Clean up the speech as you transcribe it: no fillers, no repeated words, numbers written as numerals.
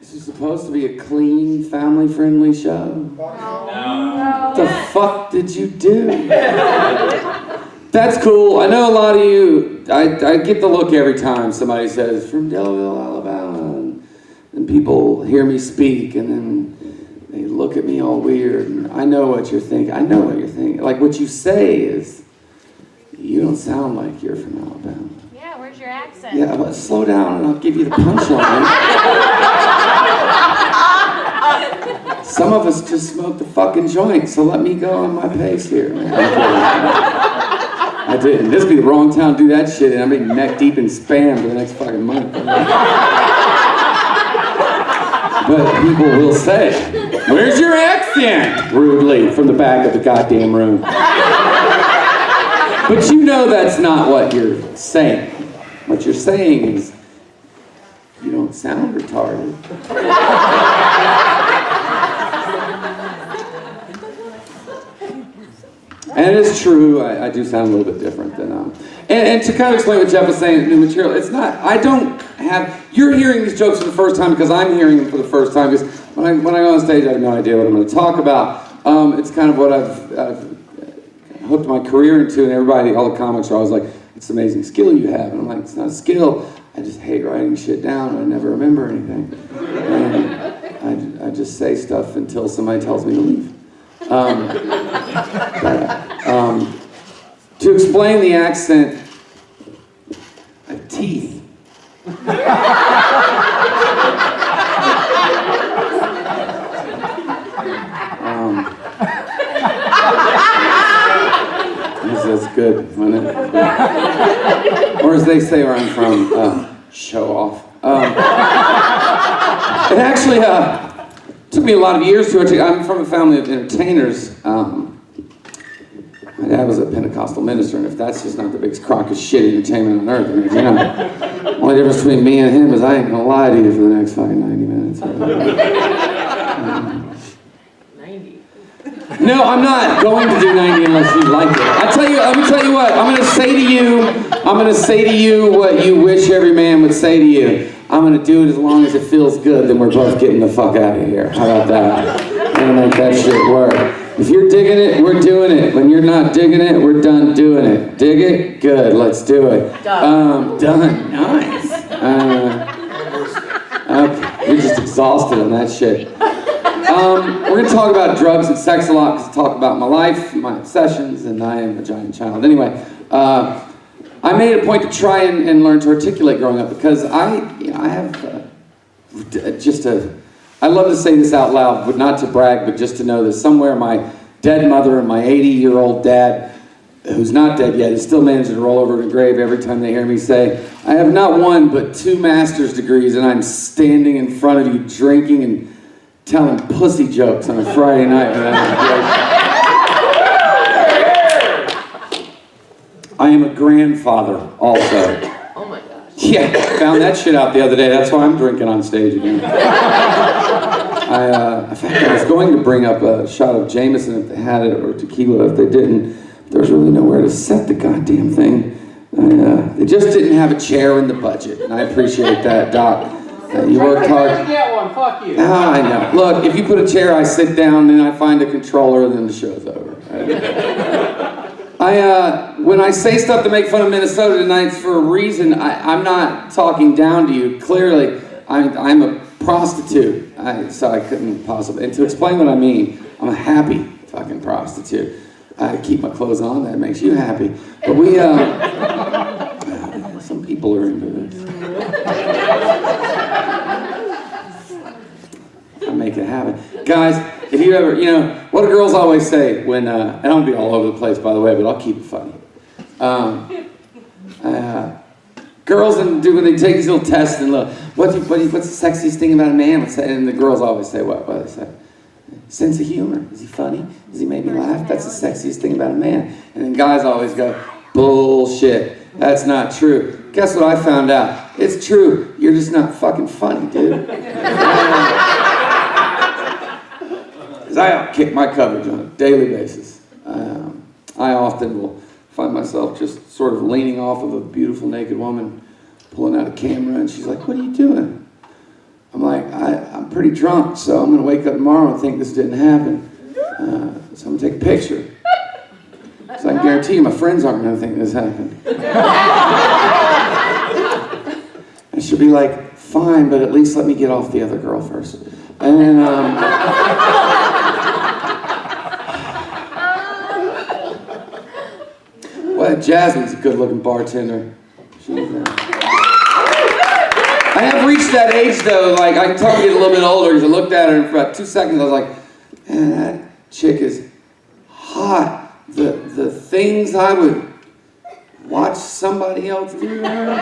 This is supposed to be a clean, family-friendly show. No. What the fuck did you do? That's cool. I know a lot of you, I get the look every time somebody says, from Delaware, Alabama, and people hear me speak, and then they look at me all weird, and I know what you're thinking. I know what you're thinking. Like, what you say is, you don't sound like you're from Alabama. Yeah, where's your accent? Yeah, but slow down and I'll give you the punchline. Some of us just smoke the fucking joint, so let me go on my pace here. I didn't. This would be the wrong town to do that shit, and I'm being neck deep in spam for the next fucking month. But people will say, "Where's your accent?" rudely from the back of the goddamn room. But you know that's not what you're saying. What you're saying is, you don't sound retarded. And it is true, I do sound a little bit different than, and to kind of explain what Jeff was saying, new material, it's not, I don't have, you're hearing these jokes for the first time because I'm hearing them for the first time, because when I go on stage, I have no idea what I'm going to talk about. It's kind of what I've hooked my career into, and everybody, all the comics are always like, it's an amazing skill you have, and I'm like, it's not a skill, I just hate writing shit down, and I never remember anything. And I just say stuff until somebody tells me to leave. To explain the accent, I have teeth. That's good, wasn't it? Or as they say where I'm from, show off. It actually took me a lot of years to. I'm from a family of entertainers. My dad was a Pentecostal minister, and if that's just not the biggest crock of shit entertainment on earth, I mean, you know, the only difference between me and him is I ain't gonna lie to you for the next fucking 90 minutes. 90. No, I'm not going to do 90 unless you like it. Let me tell you what, I'm gonna say to you what you wish every man would say to you. I'm gonna do it as long as it feels good, then we're both getting the fuck out of here. How about that? I'm gonna make that shit work. If you're digging it, we're doing it. When you're not digging it, we're done doing it. Dig it? Good, let's do it. Done. Done, nice. Okay, you're just exhausted on that shit. We're gonna talk about drugs and sex a lot, because I talk about my life, my obsessions, and I am a giant child. Anyway, I made it a point to try and learn to articulate growing up, because I have I love to say this out loud, but not to brag, but just to know that somewhere my dead mother and my 80-year-old dad, who's not dead yet, is still managing to roll over in a grave every time they hear me say, I have not one, but 2 master's degrees, and I'm standing in front of you drinking and telling pussy jokes on a Friday night. I am a grandfather also. Oh my gosh. Yeah, found that shit out the other day. That's why I'm drinking on stage again. In fact, I was going to bring up a shot of Jameson if they had it, or tequila if they didn't. There was really nowhere to set the goddamn thing. They just didn't have a chair in the budget, and I appreciate that, Doc. You worked hard. You get one, fuck you. I know. Look, if you put a chair, I sit down, and I find a controller, then the show's over. When I say stuff to make fun of Minnesota tonight, it's for a reason. I'm not talking down to you. Clearly, I'm a prostitute, so I couldn't possibly. And to explain what I mean, I'm a happy fucking prostitute. I keep my clothes on, that makes you happy. But we, some people are into this. I make it happen. Guys, if you ever, what do girls always say when, and I'll be all over the place, by the way, but I'll keep it funny. Girls when they take these little tests and look, what's the sexiest thing about a man? And the girls always say what they say? Sense of humor. Is he funny? Does he make me laugh? That's the sexiest thing about a man. And then guys always go, bullshit. That's not true. Guess what I found out? It's true. You're just not fucking funny, dude. Because I kick my coverage on a daily basis. I often will find myself just sort of leaning off of a beautiful naked woman, pulling out a camera, and she's like, what are you doing? I'm like, I'm pretty drunk, so I'm gonna wake up tomorrow and think this didn't happen. So I'm gonna take a picture. So I can guarantee you my friends aren't gonna think this happened. And she'll be like, fine, but at least let me get off the other girl first. And then, well, Jasmine's a good-looking bartender. I have reached that age, though, like, I can tell I'm getting a little bit older, because I looked at her, and for about 2 seconds, I was like, man, that chick is hot. The things I would watch somebody else do to her.